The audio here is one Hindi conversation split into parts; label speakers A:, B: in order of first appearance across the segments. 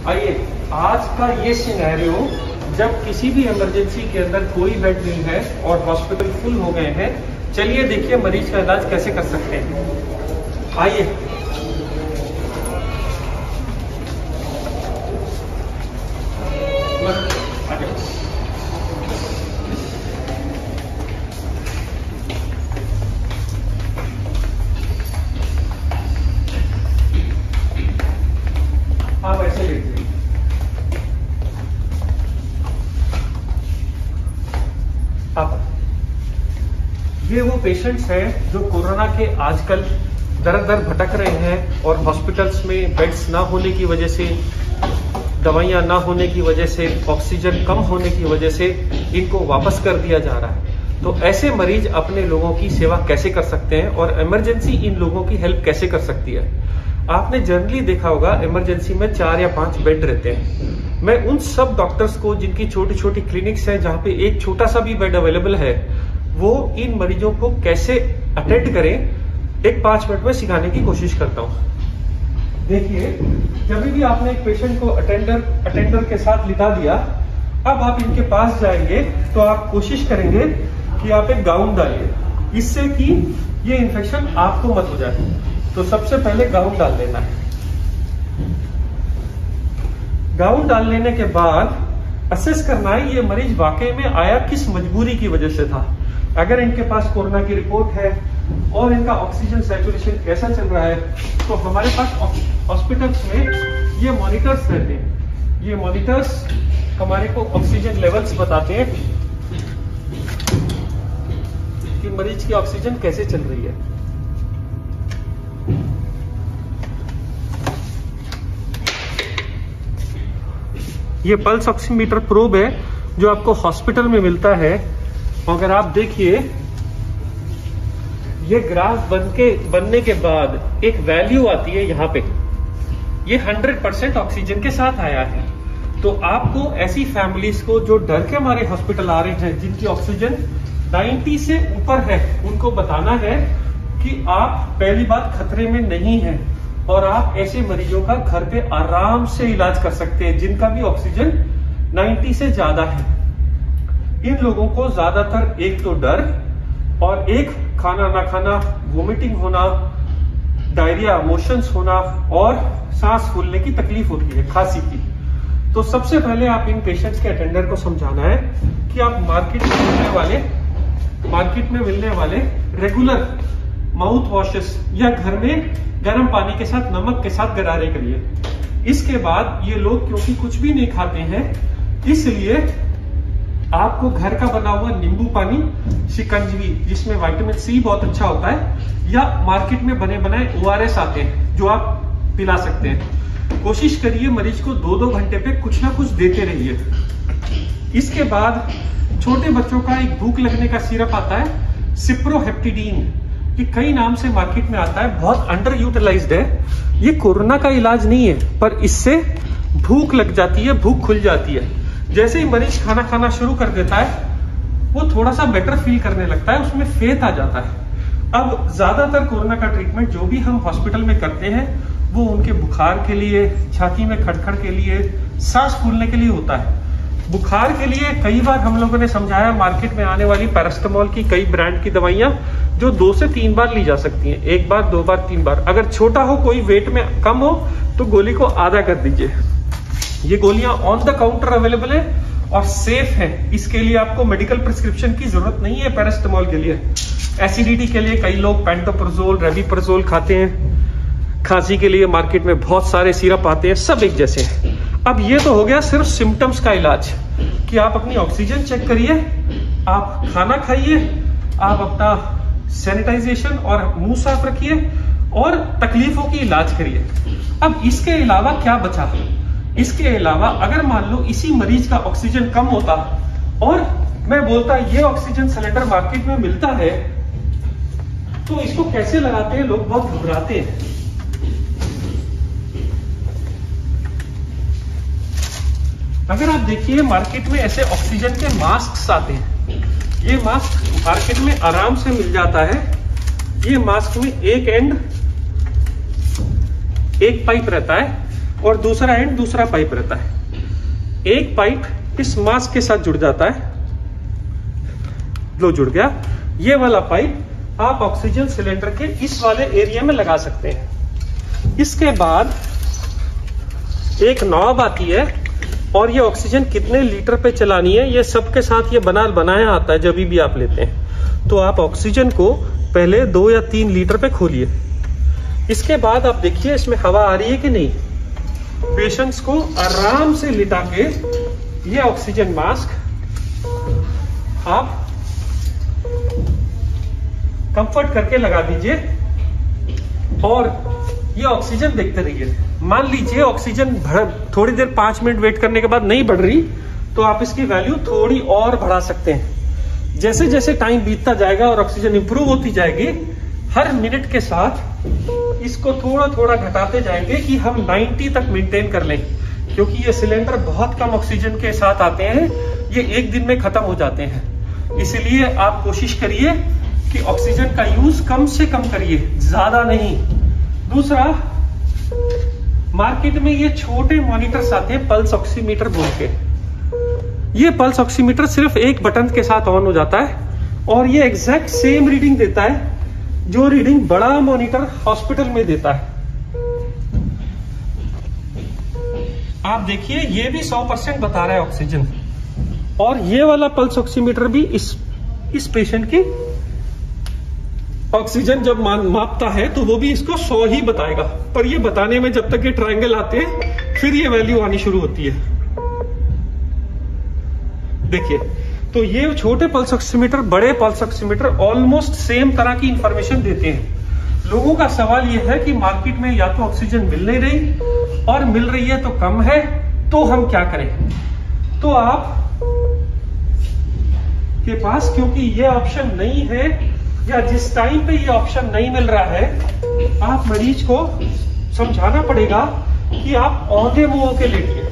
A: आइए, आज का ये सिनेरियो जब किसी भी इमरजेंसी के अंदर कोई बेड नहीं है और हॉस्पिटल फुल हो गए हैं, चलिए देखिए मरीज का इलाज कैसे कर सकते हैं। आइए, आप ऐसे लेटिए। आप ये वो पेशेंट्स हैं जो कोरोना के आजकल दर दर भटक रहे हैं और हॉस्पिटल्स में बेड्स ना होने की वजह से, दवाइयां ना होने की वजह से, ऑक्सीजन कम होने की वजह से इनको वापस कर दिया जा रहा है। तो ऐसे मरीज अपने लोगों की सेवा कैसे कर सकते हैं और इमरजेंसी इन लोगों की हेल्प कैसे कर सकती है। आपने जनरली देखा होगा इमरजेंसी में 4 या 5 बेड रहते हैं। मैं उन सब डॉक्टर्स को जिनकी छोटी छोटी क्लिनिक्स हैं जहां पे एक छोटा सा भी बेड अवेलेबल है, वो इन मरीजों को कैसे अटेंड करें एक 5 मिनट में सिखाने की कोशिश करता हूं। देखिए, जब भी आपने एक पेशेंट को अटेंडर के साथ लिटा दिया, अब आप इनके पास जाएंगे तो आप कोशिश करेंगे कि आप एक गाउन डालिए, इससे कि ये इन्फेक्शन आपको मत हो जाए। तो सबसे पहले गाउन डाल लेना है। गाउन डाल लेने के बाद असेस करना है ये मरीज वाकई में आया किस मजबूरी की वजह से था। अगर इनके पास कोरोना की रिपोर्ट है और इनका ऑक्सीजन सैचुरेशन कैसा चल रहा है, तो हमारे पास हॉस्पिटल्स में ये मॉनिटर्स रहते हैं। ये मॉनिटर्स हमारे को ऑक्सीजन लेवल्स बताते हैं कि मरीज की ऑक्सीजन कैसे चल रही है। ये पल्स ऑक्सीमीटर प्रोब है जो आपको हॉस्पिटल में मिलता है। अगर आप देखिए, ये ग्राफ बनने के बाद एक वैल्यू आती है यहाँ पे, ये 100% ऑक्सीजन के साथ आया है। तो आपको ऐसी फैमिलीज को जो डर के मारे हॉस्पिटल आ रहे हैं, जिनकी ऑक्सीजन 90 से ऊपर है, उनको बताना है कि आप पहली बात खतरे में नहीं है और आप ऐसे मरीजों का घर पे आराम से इलाज कर सकते हैं जिनका भी ऑक्सीजन 90 से ज्यादा है। इन लोगों को ज्यादातर एक तो डर और एक खाना ना खाना, वोमिटिंग होना, डायरिया, मोशंस होना और सांस फूलने की तकलीफ होती है, खांसी की। तो सबसे पहले आप इन पेशेंट्स के अटेंडर को समझाना है कि आप मार्केट में मिलने वाले रेगुलर माउथ वॉशेस या घर में गर्म पानी के साथ नमक के साथ गरारे करिए। इसके बाद ये लोग क्योंकि कुछ भी नहीं खाते हैं, इसलिए आपको घर का बना हुआ नींबू पानी, शिकंजवी जिसमें विटामिन सी बहुत अच्छा होता है, या मार्केट में बने बनाए ORS आते हैं जो आप पिला सकते हैं। कोशिश करिए मरीज को 2-2 घंटे पे कुछ ना कुछ देते रहिए। इसके बाद छोटे बच्चों का एक भूख लगने का सिरप आता है, सिप्रोहेप्टिडीन, ये कई नाम से मार्केट में आता है, बहुत अंडर यूटिलाइज्ड है। ये कोरोना का इलाज नहीं है, पर इससे भूख लग जाती है, भूख खुल जाती है। जैसे ही मरीज खाना खाना शुरू कर देता है, वो थोड़ा सा बेटर फील करने लगता है, उसमें फेथ आ जाता है। अब ज्यादातर कोरोना का ट्रीटमेंट जो भी हम हॉस्पिटल में करते हैं, वो उनके बुखार के लिए, छाती में खड़खड़ के लिए, सांस फूलने के लिए होता है। बुखार के लिए कई बार हम लोगों ने समझाया, मार्केट में आने वाली पैरास्टामोल की कई ब्रांड की दवाइयां जो 2 से 3 बार ली जा सकती हैं, 1 बार, 2 बार, 3 बार। अगर छोटा हो, कोई वेट में कम हो, तो गोली को आधा कर दीजिए। ये गोलियां ऑन द काउंटर अवेलेबल है और सेफ है। इसके लिए आपको मेडिकल प्रिस्क्रिप्शन की जरूरत नहीं है। पैरास्टामोल के लिए, एसिडिटी के लिए कई लोग पेंटोप्रोजोल, रेबिप्रोजोल खाते हैं। खांसी के लिए मार्केट में बहुत सारे सिरप आते हैं, सब एक जैसे हैं। अब ये तो हो गया सिर्फ सिम्टम्स का इलाज कि आप अपनी ऑक्सीजन चेक करिए, आप खाना खाइए, आप अपना सैनिटाइजेशन और मुंह साफ रखिए और तकलीफों की इलाज करिए। अब इसके अलावा क्या बचा? इसके अलावा अगर मान लो इसी मरीज का ऑक्सीजन कम होता और मैं बोलता ये ऑक्सीजन सिलेंडर मार्केट में मिलता है, तो इसको कैसे लगाते हैं लोग, बहुत घबराते हैं। अगर आप देखिए मार्केट में ऐसे ऑक्सीजन के मास्क आते हैं, ये मास्क मार्केट में आराम से मिल जाता है। ये मास्क में एक एंड एक पाइप रहता है और दूसरा एंड दूसरा पाइप रहता है। एक पाइप इस मास्क के साथ जुड़ जाता है, लो जुड़ गया। ये वाला पाइप आप ऑक्सीजन सिलेंडर के इस वाले एरिया में लगा सकते हैं। इसके बाद एक नॉब आती है और ये ऑक्सीजन कितने लीटर पे चलानी है ये सबके साथ ये बनाया आता है। जब भी आप लेते हैं तो आप ऑक्सीजन को पहले 2 या 3 लीटर पे खोलिए। इसके बाद आप देखिए इसमें हवा आ रही है कि नहीं। पेशेंट्स को आराम से लिटा के ये ऑक्सीजन मास्क आप कंफर्ट करके लगा दीजिए और ये ऑक्सीजन देखते रहिए। मान लीजिए ऑक्सीजन थोड़ी देर 5 मिनट वेट करने के बाद नहीं बढ़ रही तो आप इसकी वैल्यू थोड़ी और बढ़ा सकते हैं। जैसे जैसे टाइम बीतता जाएगा और ऑक्सीजन इंप्रूव होती जाएगी, हर मिनट के साथ इसको थोड़ा थोड़ा घटाते जाएंगे कि हम 90 तक मेंटेन कर लें, क्योंकि ये सिलेंडर बहुत कम ऑक्सीजन के साथ आते हैं, ये एक दिन में खत्म हो जाते हैं। इसलिए आप कोशिश करिए कि ऑक्सीजन का यूज कम से कम करिए, ज्यादा नहीं। दूसरा, मार्केट में ये छोटे मॉनिटर्स आते हैं पल्स ऑक्सीमीटर बोल के। ये पल्स ऑक्सीमीटर सिर्फ एक बटन के साथ ऑन हो जाता है और ये एग्जैक्ट सेम रीडिंग देता है जो रीडिंग बड़ा मॉनिटर हॉस्पिटल में देता है। आप देखिए ये भी 100% बता रहा है ऑक्सीजन, और ये वाला पल्स ऑक्सीमीटर भी इस पेशेंट की ऑक्सीजन जब मापता है तो वो भी इसको 100 ही बताएगा। पर ये बताने में जब तक ये ट्रायंगल आते हैं फिर ये वैल्यू आनी शुरू होती है। देखिए, तो ये छोटे पल्स ऑक्सीमीटर, बड़े पल्स ऑक्सीमीटर ऑलमोस्ट सेम तरह की इंफॉर्मेशन देते हैं। लोगों का सवाल ये है कि मार्केट में या तो ऑक्सीजन मिल नहीं रही और मिल रही है तो कम है, तो हम क्या करें। तो आप के पास क्योंकि ये ऑप्शन नहीं है या जिस टाइम पे ये ऑप्शन नहीं मिल रहा है, आप मरीज को समझाना पड़ेगा कि आप औंधे मुंह होके लेटिए।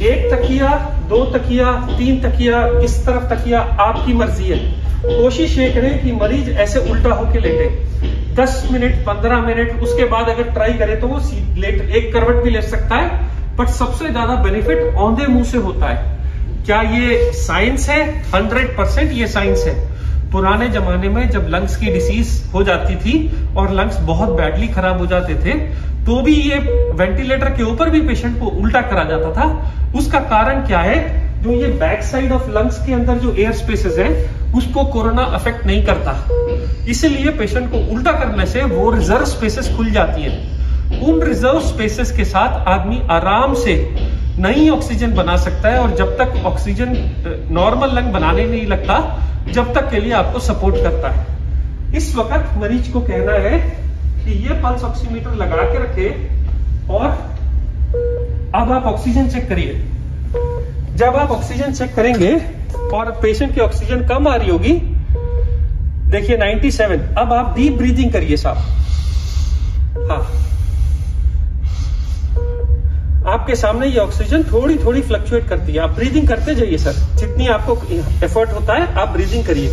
A: 1 तकिया, 2 तकिया, 3 तकिया, इस तरफ तकिया आपकी मर्जी है। कोशिश ये करें कि मरीज ऐसे उल्टा होके लेटे 10 मिनट 15 मिनट। उसके बाद अगर ट्राई करे तो वो एक करवट भी ले सकता है, बट सबसे ज्यादा बेनिफिट औंधे मुंह से होता है। क्या ये साइंस है? 100% ये साइंस है। पुराने जमाने में जब लंग्स की डिसीज हो जाती थी और लंग्स बहुत बैडली खराब हो जाते थे तो भी ये वेंटिलेटर के ऊपर भी पेशेंट को उल्टा करा जाता था। उसका कारण क्या है? जो ये बैक साइड ऑफ लंग्स के अंदर जो एयर स्पेसेस है उसको कोरोना अफेक्ट नहीं करता, इसलिए पेशेंट को उल्टा करने से वो रिजर्व स्पेसेस खुल जाती है। उन रिजर्व स्पेसेस के साथ आदमी आराम से नई ऑक्सीजन बना सकता है, और जब तक ऑक्सीजन नॉर्मल लंग बनाने नहीं लगता जब तक के लिए आपको सपोर्ट करता है। इस वक्त मरीज को कहना है कि ये पल्स ऑक्सीमीटर लगा के रखे और अब आप ऑक्सीजन चेक करिए। जब आप ऑक्सीजन चेक करेंगे और पेशेंट की ऑक्सीजन कम आ रही होगी, देखिए 97, अब आप डीप ब्रीदिंग करिए साहब। हाँ, आपके सामने ये ऑक्सीजन थोड़ी थोड़ी फ्लक्चुएट करती है, आप ब्रीदिंग करते जाइए सर, जितनी आपको एफर्ट होता है आप ब्रीदिंग करिए।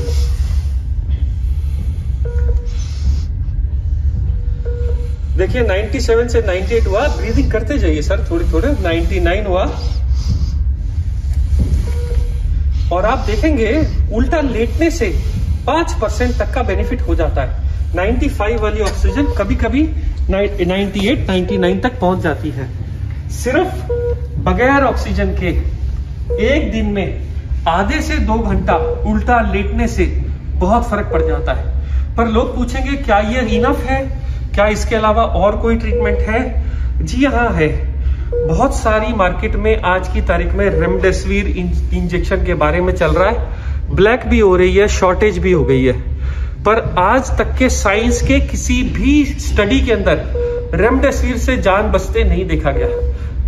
A: देखिए 97 से 98 हुआ, ब्रीदिंग करते जाइए सर थोड़ी थोड़े। 99 हुआ, और आप देखेंगे उल्टा लेटने से 5% तक का बेनिफिट हो जाता है। 95 वाली ऑक्सीजन कभी कभी 98, 99 तक पहुंच जाती है। सिर्फ बगैर ऑक्सीजन के एक दिन में आधे से 2 घंटा उल्टा लेटने से बहुत फर्क पड़ जाता है। पर लोग पूछेंगे क्या ये इनफ है, क्या इसके अलावा और कोई ट्रीटमेंट है? जी हाँ है। बहुत सारी मार्केट में आज की तारीख में रेमडेसिविर इंजेक्शन के बारे में चल रहा है, ब्लैक भी हो रही है, शॉर्टेज भी हो गई है। पर आज तक के साइंस के किसी भी स्टडी के अंदर रेमडेसिविर से जान बचते नहीं देखा गया।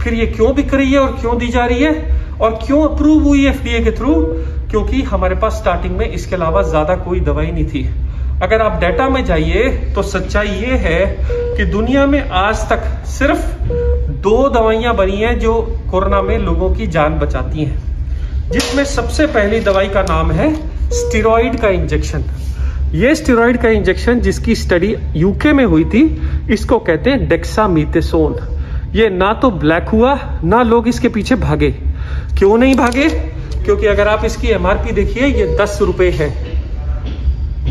A: फिर ये क्यों बिक रही है और क्यों दी जा रही है और क्यों अप्रूव हुई है FDA के थ्रू? क्योंकि हमारे पास स्टार्टिंग में इसके अलावा ज्यादा कोई दवाई नहीं थी। अगर आप डाटा में जाइए तो सच्चाई ये है कि दुनिया में आज तक सिर्फ 2 दवाइयां बनी हैं जो कोरोना में लोगों की जान बचाती हैं, जिसमें सबसे पहली दवाई का नाम है स्टेरॉइड का इंजेक्शन। ये स्टेरॉइड का इंजेक्शन जिसकी स्टडी यूके में हुई थी, इसको कहते हैं डेक्सामीथासोन। ये ना तो ब्लैक हुआ, ना लोग इसके पीछे भागे। क्यों नहीं भागे? क्योंकि अगर आप इसकी एमआरपी देखिए, ये 10 रुपए है।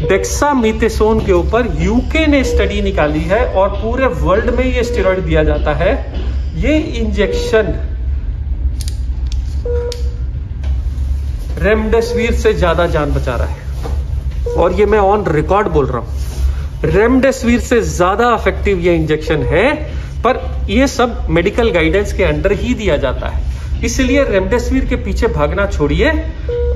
A: डेक्सामीथासोन के ऊपर यूके ने स्टडी निकाली है और पूरे वर्ल्ड में ये स्टेरॉइड दिया जाता है। ये इंजेक्शन रेमडेसिविर से ज्यादा जान बचा रहा है, और ये मैं ऑन रिकॉर्ड बोल रहा हूं। रेमडेसिविर से ज्यादा इफेक्टिव ये इंजेक्शन है, पर ये सब मेडिकल गाइडेंस के अंडर ही दिया जाता है। इसलिए रेमडेसिविर के पीछे भागना छोड़िए।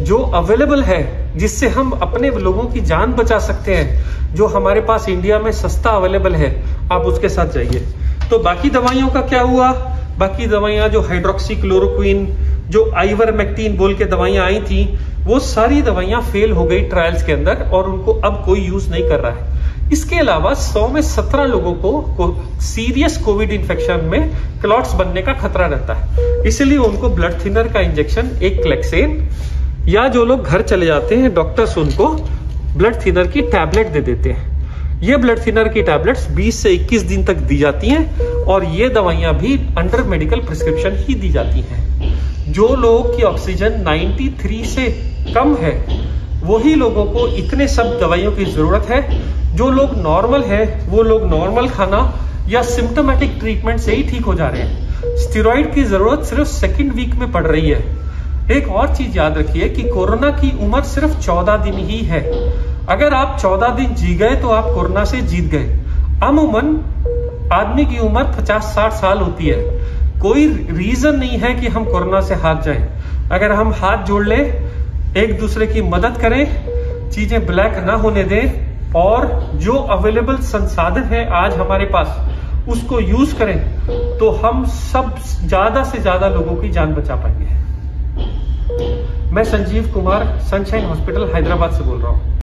A: जो अवेलेबल है, जिससे हम अपने लोगों की जान बचा सकते हैं, जो हमारे पास इंडिया में सस्ता अवेलेबल है, आप उसके साथ जाइए। तो बाकी दवाइयों का क्या हुआ? बाकी दवाइयां जो हाइड्रोक्सीक्लोरोक्विन, जो आइवरमेक्टिन बोल के दवाइयां आई थी, वो सारी दवाइयां फेल हो गई ट्रायल्स के अंदर, और उनको अब कोई यूज नहीं कर रहा है। इसके अलावा 100 में 17 लोगों को सीरियस कोविड इंफेक्शन में क्लॉट्स बनने का खतरा रहता है। इसलिए उनको ब्लड थिनर का इंजेक्शन, एक क्लेक्सेन, या जो लोग घर चले जाते हैं, डॉक्टर्स उनको ब्लड थिनर की टैबलेट दे देते हैं। ये ब्लड थिनर की टैबलेट्स 20 से 21 दिन तक दी जाती हैं, और ये दवाइयां भी अंडर मेडिकल प्रिस्क्रिप्शन ही दी जाती हैं। जो लोग की ऑक्सीजन 93 से कम है, वही लोगों को इतने सब दवाइयों की जरूरत है। जो लोग नॉर्मल है, वो लोग नॉर्मल खाना या सिम्टोमेटिक ट्रीटमेंट से ही ठीक हो जा रहे हैं। स्टेरॉइड की जरूरत सिर्फ सेकेंड वीक में पड़ रही है। एक और चीज याद रखिए कि कोरोना की उम्र सिर्फ 14 दिन ही है। अगर आप 14 दिन जी गए तो आप कोरोना से जीत गए। अमूमन आदमी की उम्र 50-60 साल होती है। कोई रीजन नहीं है कि हम कोरोना से हार जाएं। अगर हम हाथ जोड़ लें, एक दूसरे की मदद करें, चीजें ब्लैक ना होने दें, और जो अवेलेबल संसाधन है आज हमारे पास, उसको यूज करें, तो हम सब ज्यादा से ज्यादा लोगों की जान बचा पाएंगे। मैं संजीव कुमार, सनशाइन हॉस्पिटल हैदराबाद से बोल रहा हूं।